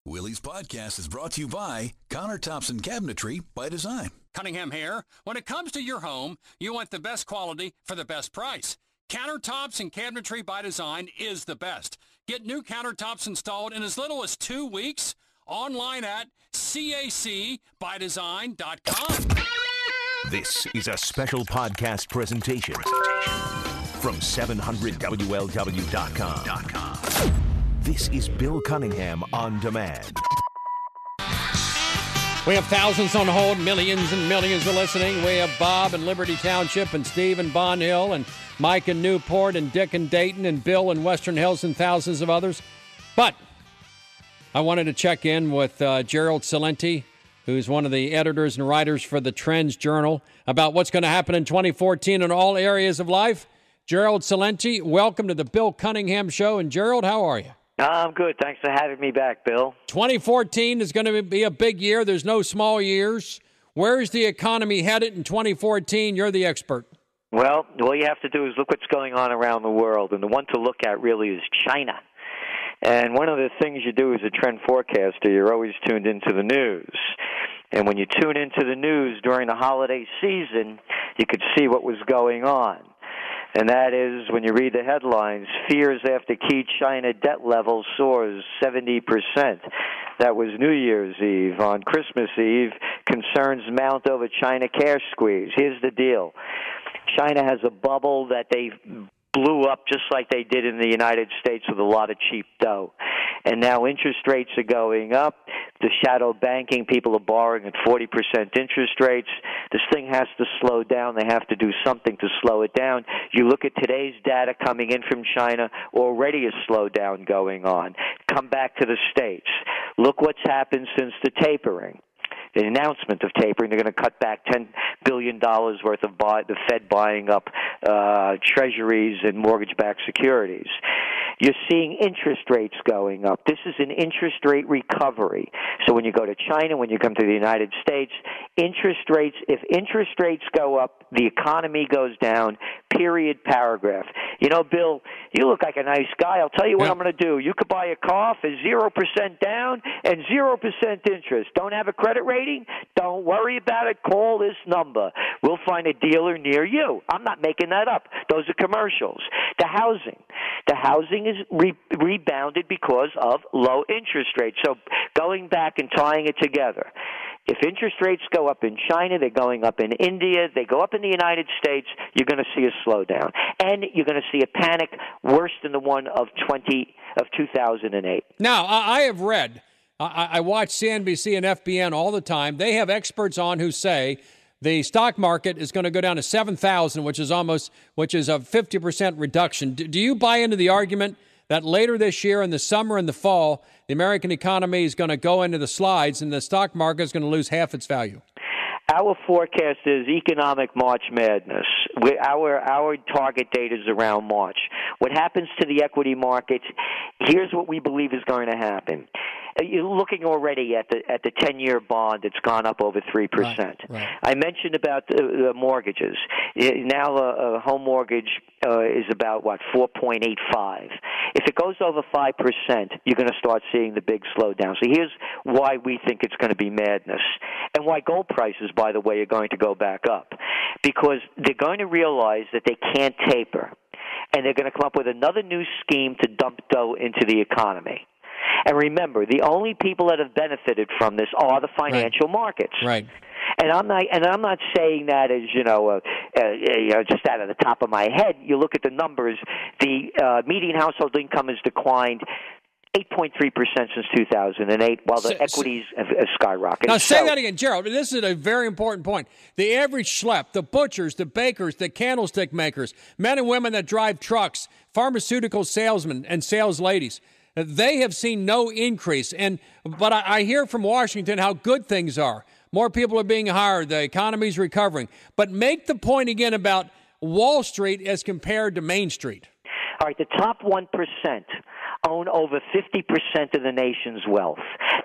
Willie's podcast is brought to you by Countertops and Cabinetry by Design. Cunningham here. When it comes to your home, you want the best quality for the best price. Countertops and Cabinetry by Design is the best. Get new countertops installed in as little as 2 weeks. Online at cacbydesign.com. This is a special podcast presentation from 700WLW.com. This is Bill Cunningham on demand. We have thousands on hold, millions and millions are listening. We have Bob in Liberty Township and Steve in Bond Hill and Mike in Newport and Dick in Dayton and Bill in Western Hills and thousands of others. But I wanted to check in with Gerald Celente, who's one of the editors and writers for the TrendsJournal, about what's going to happen in 2014 in all areas of life. Gerald Celente, welcome to the Bill Cunningham Show. And Gerald, how are you? I'm good. Thanks for having me back, Bill. 2014 is going to be a big year. There's no small years. Where is the economy headed in 2014? You're the expert. Well, all you have to do is look what's going on around the world, and the one to look at really is China. And one of the things you do as a trend forecaster, you're always tuned into the news. And when you tune into the news during the holiday season, you could see what was going on. And that is, when you read the headlines, fears after key China debt level soars 70%. That was New Year's Eve. On Christmas Eve, concerns mount over China cash squeeze. Here's the deal. China has a bubble that they blew up just like they did in the United States with a lot of cheap dough. And now interest rates are going up. The shadow banking, people are borrowing at 40% interest rates. This thing has to slow down. They have to do something to slow it down. You look at today's data coming in from China, already a slowdown going on. Come back to the States. Look what's happened since the tapering. The announcement of tapering, they're going to cut back $10 billion worth of the Fed buying up treasuries and mortgage-backed securities. You're seeing interest rates going up. This is an interest rate recovery. So when you go to China, when you come to the United States, if interest rates go up, the economy goes down, period, paragraph. You know, Bill, you look like a nice guy. I'll tell you what I'm going to do. You could buy a car for 0% down and 0% interest. Don't have a credit rating? Don't worry about it. Call this number. We'll find a dealer near you. I'm not making that up. Those are commercials. The housing is rebounded because of low interest rates. So going back and tying it together, if interest rates go up in China, they're going up in India, they go up in the United States, you're going to see a slowdown. And you're going to see a panic worse than the one of 2008. Now, I have read, I watch CNBC and FBN all the time. They have experts on who say the stock market is going to go down to 7,000, which is a 50% reduction. Do you buy into the argument that later this year, in the summer and the fall, the American economy is going to go into the slides and the stock market is going to lose half its value? Our forecast is economic March madness. Our target date is around March. What happens to the equity markets, here's what we believe is going to happen. You're looking already at the 10-year bond. It's gone up over 3%. Right. I mentioned about the mortgages. Now a home mortgage is about, 4.85. If it goes over 5%, you're going to start seeing the big slowdown. So here's why we think it's going to be madness, and why gold prices, by the way, are going to go back up. Because they're going to realize that they can't taper, and they're going to come up with another new scheme to dump dough into the economy. And remember, the only people that have benefited from this are the financial markets. Right. And I'm not saying that as just out of the top of my head. You look at the numbers. The median household income has declined 8.3% since 2008, while the equities have skyrocketed. Now, say that again, Gerald. This is a very important point. The average schlep, the butchers, the bakers, the candlestick makers, men and women that drive trucks, pharmaceutical salesmen and sales ladies, they have seen no increase. But I hear from Washington how good things are. More people are being hired. The economy's recovering. But make the point again about Wall Street as compared to Main Street. All right, the top 1% own over 50% of the nation's wealth.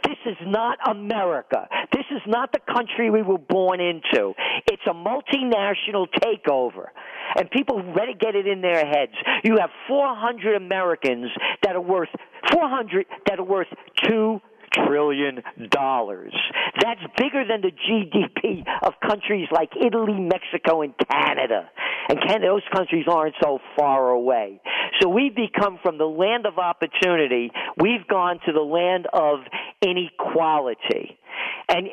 This is not America. This is not the country we were born into. It's a multinational takeover. And people better get it in their heads. You have 400 Americans that are worth $2 trillion. That's bigger than the GDP of countries like Italy, Mexico, and Canada. And those countries aren't so far away. So we've become from the land of opportunity, we've gone to the land of inequality. And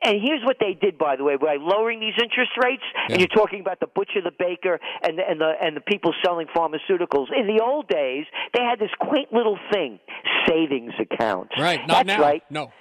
here's what they did, by the way, by lowering these interest rates. Yeah. And you're talking about the butcher, the baker, and the people selling pharmaceuticals. In the old days, they had this quaint little thing, savings accounts. Right. Not That's now. right. No.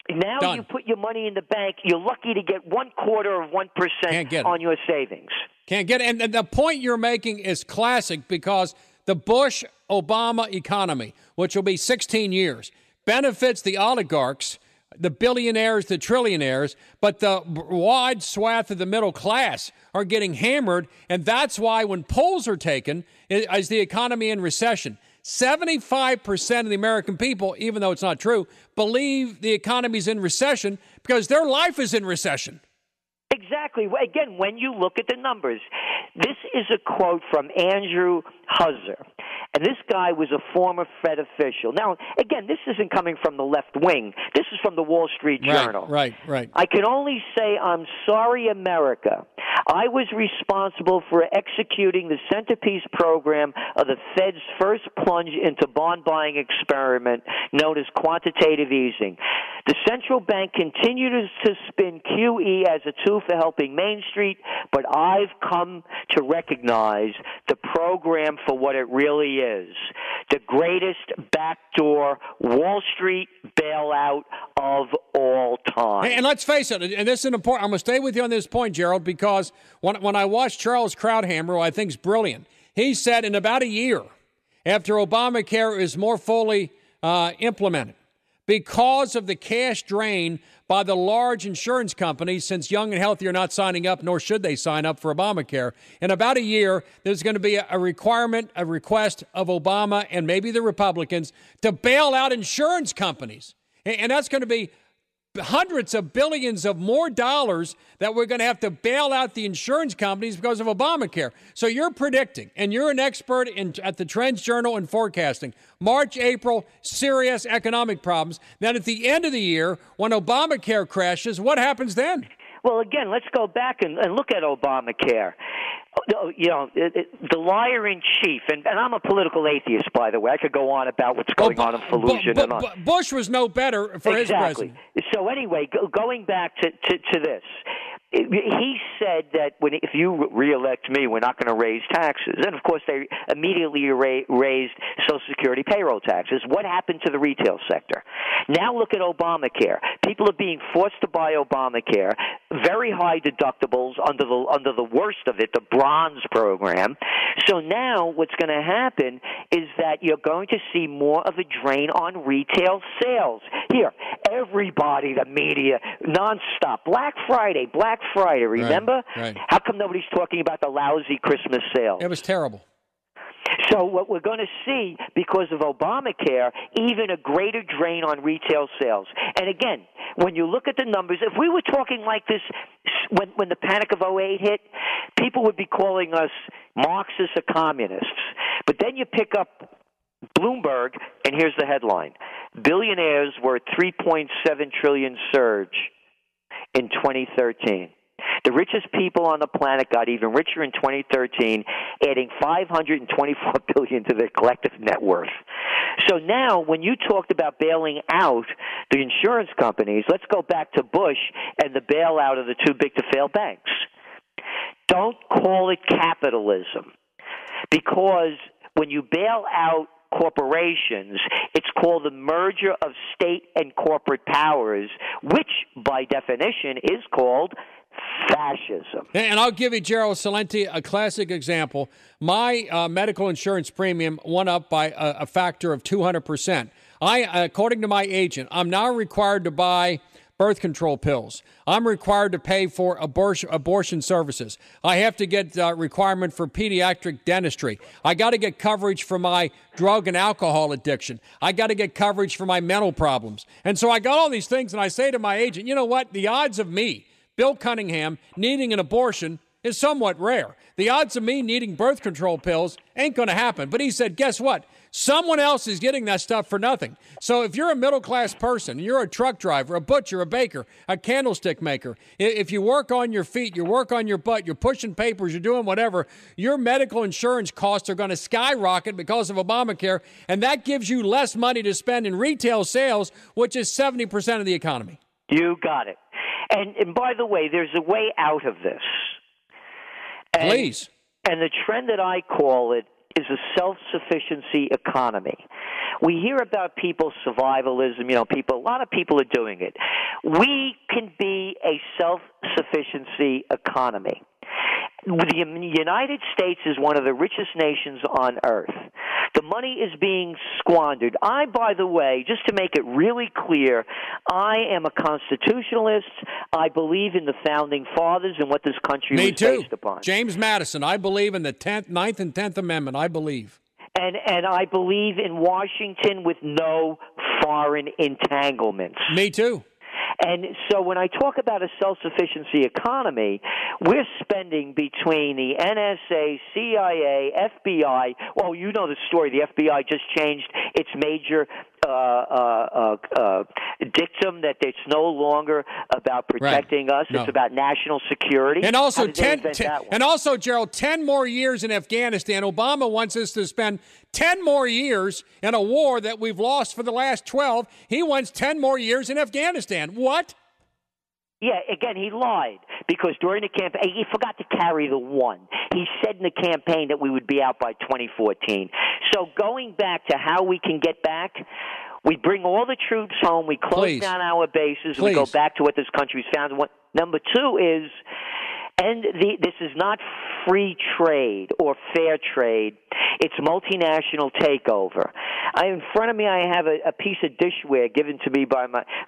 Now Done. You put your money in the bank. You're lucky to get 1/4 of 1% on your savings. Can't get it. And the point you're making is classic because the Bush-Obama economy, which will be 16 years, benefits the oligarchs, the billionaires, the trillionaires, but the wide swath of the middle class are getting hammered, and that's why when polls are taken, is the economy in recession. 75% of the American people, even though it's not true, believe the economy's in recession because their life is in recession. Exactly. Again, when you look at the numbers, this is a quote from Andrew Husser. And this guy was a former Fed official. Now, again, this isn't coming from the left wing. This is from the Wall Street Journal. Right. I can only say, I'm sorry, America. I was responsible for executing the centerpiece program of the Fed's first plunge into bond buying experiment known as quantitative easing. The central bank continues to spin QE as a tool for helping Main Street, but I've come to recognize the program for what it really is, the greatest backdoor Wall Street bailout of all time. And let's face it, and this is important. I'm going to stay with you on this point, Gerald, because when I watched Charles Krauthammer, who I think is brilliant, he said in about a year, after Obamacare is more fully implemented, because of the cash drain by the large insurance companies, since Young and Healthy are not signing up, nor should they sign up for Obamacare. In about a year, there's going to be a request of Obama and maybe the Republicans to bail out insurance companies. And that's going to be hundreds of billions of more dollars that we're going to have to bail out the insurance companies because of Obamacare. So you're predicting, and you're an expert at the TrendsJournal in forecasting, March, April, serious economic problems. Then at the end of the year, when Obamacare crashes, what happens then? Well, again, let's go back and look at Obamacare. You know, the liar in chief, and I'm a political atheist, by the way. I could go on about what's going on in Fallujah. Bush was no better for his president. So anyway, going back to this, he said that if you reelect me, we're not going to raise taxes. And, of course, they immediately raised Social Security payroll taxes. What happened to the retail sector? Now look at Obamacare. People are being forced to buy Obamacare, very high deductibles under the worst of it, the bronze program. So now what's going to happen is that you're going to see more of a drain on retail sales. Here, everybody, the media, nonstop. Black Friday, remember? Right. How come nobody's talking about the lousy Christmas sale? It was terrible. So what we're going to see, because of Obamacare, even a greater drain on retail sales. And again, when you look at the numbers, if we were talking like this when the Panic of 2008 hit, people would be calling us Marxists or communists. But then you pick up Bloomberg, and here's the headline. Billionaires worth $3.7 trillion surge in 2013. The richest people on the planet got even richer in 2013, adding $524 billion to their collective net worth. So now, when you talked about bailing out the insurance companies, let's go back to Bush and the bailout of the too big to fail banks. Don't call it capitalism, because when you bail out corporations, it's called the merger of state and corporate powers, which by definition is called fascism. And I'll give you, Gerald Celente, a classic example. My medical insurance premium went up by a factor of 200%. According to my agent, I'm now required to buy birth control pills. I'm required to pay for abortion services. I have to get requirement for pediatric dentistry. I got to get coverage for my drug and alcohol addiction. I got to get coverage for my mental problems. And so I got all these things, and I say to my agent, you know what? The odds of me, Bill Cunningham, needing an abortion is somewhat rare. The odds of me needing birth control pills ain't going to happen. But he said, guess what? Someone else is getting that stuff for nothing. So if you're a middle-class person, you're a truck driver, a butcher, a baker, a candlestick maker, if you work on your feet, you work on your butt, you're pushing papers, you're doing whatever, your medical insurance costs are going to skyrocket because of Obamacare, and that gives you less money to spend in retail sales, which is 70% of the economy. You got it. And by the way, there's a way out of this. Please. And the trend that I call it is a self-sufficiency economy. We hear about people's survivalism, a lot of people are doing it. We can be a self-sufficiency economy. The United States is one of the richest nations on earth. The money is being squandered. By the way, just to make it really clear, I am a constitutionalist. I believe in the founding fathers and what this country was based upon. James Madison, I believe in the 9th and 10th Amendment, I believe. And I believe in Washington with no foreign entanglements. Me too. And so when I talk about a self-sufficiency economy, we're spending between the NSA, CIA, FBI. Well, you know the story. The FBI just changed its major dictum that it's no longer about protecting us. No. It's about national security. And also, Gerald, 10 more years in Afghanistan. Obama wants us to spend 10 more years in a war that we've lost for the last 12. He wants 10 more years in Afghanistan. What? Yeah, again, he lied because during the campaign, he forgot to carry the one. He said in the campaign that we would be out by 2014. So going back to how we can get back, we bring all the troops home, we close down our bases, we go back to what this country's founded. Number two is, this is not free trade or fair trade. It's multinational takeover. In front of me, I have a piece of dishware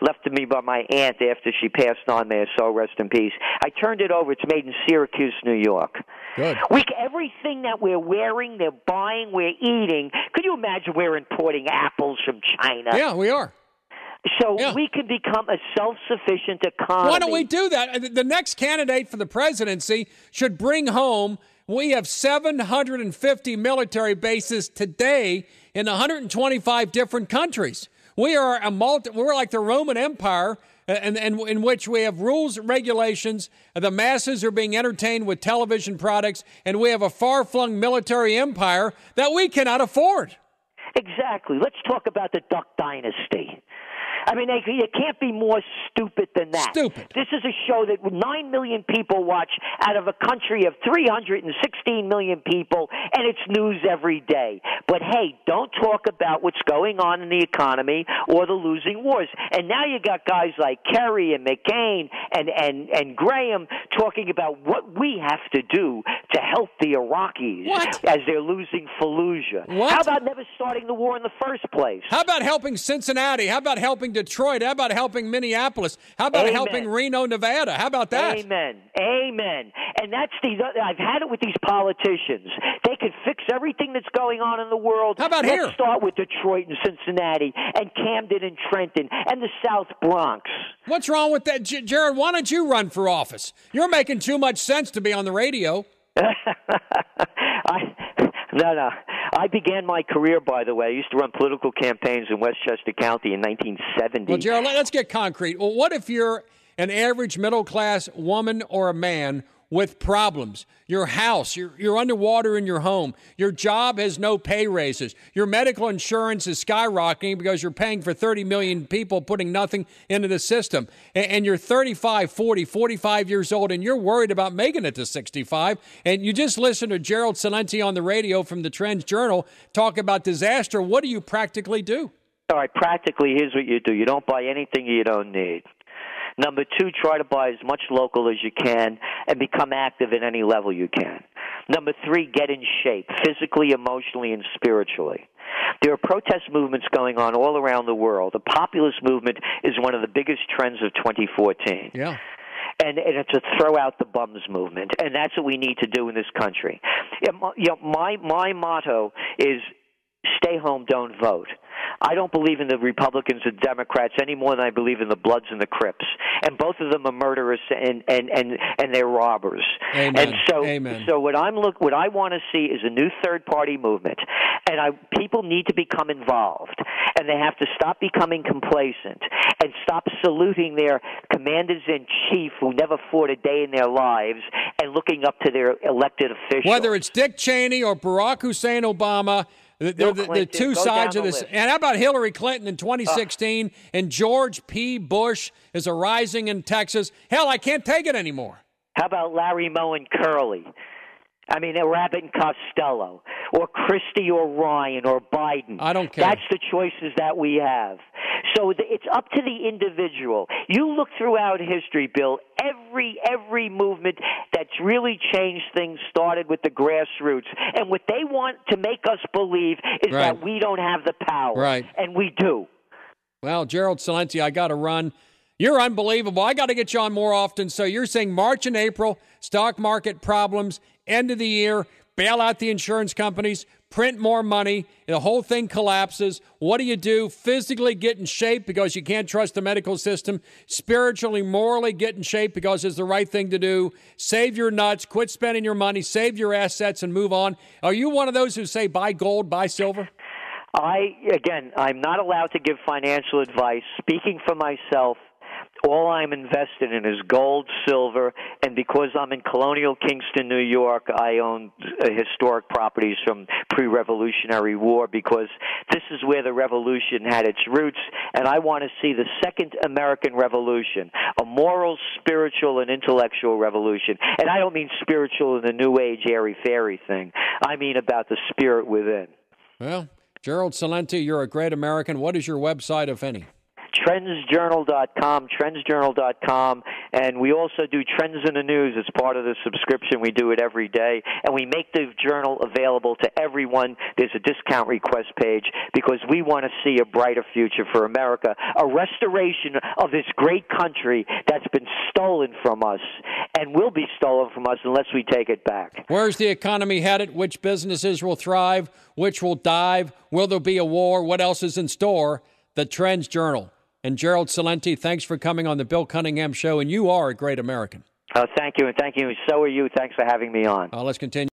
left to me by my aunt after she passed on. May her soul rest in peace. I turned it over. It's made in Syracuse, New York. Good. Everything that we're wearing, they're buying, we're eating. Could you imagine we're importing apples from China? Yeah, we are. So we can become a self-sufficient economy. Why don't we do that? The next candidate for the presidency should bring home, we have 750 military bases today in 125 different countries. We're like the Roman Empire, and in which we have rules and regulations. The masses are being entertained with television products, and we have a far-flung military empire that we cannot afford. Exactly. Let's talk about the Duck Dynasty. I mean, it can't be more stupid than that. Stupid. This is a show that 9 million people watch out of a country of 316 million people, and it's news every day. But, hey, don't talk about what's going on in the economy or the losing wars. And now you got guys like Kerry and McCain and Graham talking about what we have to do to help the Iraqis as they're losing Fallujah. What? How about never starting the war in the first place? How about helping Cincinnati? How about helping Detroit? How about helping Minneapolis? How about helping Reno, Nevada? How about that? Amen. And that's I've had it with these politicians. They can fix everything that's going on in the world. How about here? Let's start with Detroit and Cincinnati and Camden and Trenton and the South Bronx. What's wrong with that? Jared, why don't you run for office? You're making too much sense to be on the radio. No. I began my career, by the way. I used to run political campaigns in Westchester County in 1970. Well, Gerald, let's get concrete. Well, what if you're an average middle-class woman or a man with problems? Your house, you're underwater in your home. Your job has no pay raises. Your medical insurance is skyrocketing because you're paying for 30 million people putting nothing into the system. And you're 35, 40, 45 years old, and you're worried about making it to 65. And you just listen to Gerald Celente on the radio from the TrendsJournal talk about disaster. What do you practically do? All right, practically, here's what you do. You don't buy anything you don't need. Number two, try to buy as much local as you can and become active at any level you can. Number three, get in shape, physically, emotionally, and spiritually. There are protest movements going on all around the world. The populist movement is one of the biggest trends of 2014. Yeah. And it's a throw out the bums movement, and that's what we need to do in this country. My motto is stay home, don't vote. I don't believe in the Republicans and Democrats any more than I believe in the Bloods and the Crips. And both of them are murderous and they're robbers. Amen. And so, Amen. so what I want to see is a new third-party movement. And people need to become involved. And they have to stop becoming complacent and stop saluting their commanders-in-chief who never fought a day in their lives and looking up to their elected officials. Whether it's Dick Cheney or Barack Hussein Obama, the two sides of this. And how about Hillary Clinton in 2016 and George P. Bush is a rising in Texas? Hell, I can't take it anymore. How about Larry Moe and Curley? I mean, Abbott and Costello, or Christie or Ryan or Biden. I don't care. That's the choices that we have. So it's up to the individual. You look throughout history, Bill, every movement that's really changed things started with the grassroots. And what they want to make us believe is that we don't have the power. Right. And we do. Well, Gerald Celente, I got to run. You're unbelievable. I got to get you on more often. So you're saying March and April, stock market problems, end of the year, bail out the insurance companies, print more money, the whole thing collapses. What do you do? Physically get in shape because you can't trust the medical system. Spiritually, morally get in shape because it's the right thing to do. Save your nuts, quit spending your money, save your assets, and move on. Are you one of those who say buy gold, buy silver? I'm not allowed to give financial advice. Speaking for myself, all I'm invested in is gold, silver, and because I'm in colonial Kingston, New York, I own historic properties from pre-Revolutionary War because this is where the revolution had its roots, and I want to see the second American Revolution, a moral, spiritual, and intellectual revolution. And I don't mean spiritual in the New Age, airy-fairy thing. I mean about the spirit within. Well, Gerald Celente, you're a great American. What is your website, if any? TrendsJournal.com, and we also do Trends in the News as part of the subscription. We do it every day, and we make the journal available to everyone. There's a discount request page because we want to see a brighter future for America, a restoration of this great country that's been stolen from us and will be stolen from us unless we take it back. Where's the economy headed? Which businesses will thrive? Which will dive? Will there be a war? What else is in store? The Trends Journal. And Gerald Celente, thanks for coming on the Bill Cunningham Show, and you are a great American. Thank you, and thank you. So are you. Thanks for having me on. Let's continue.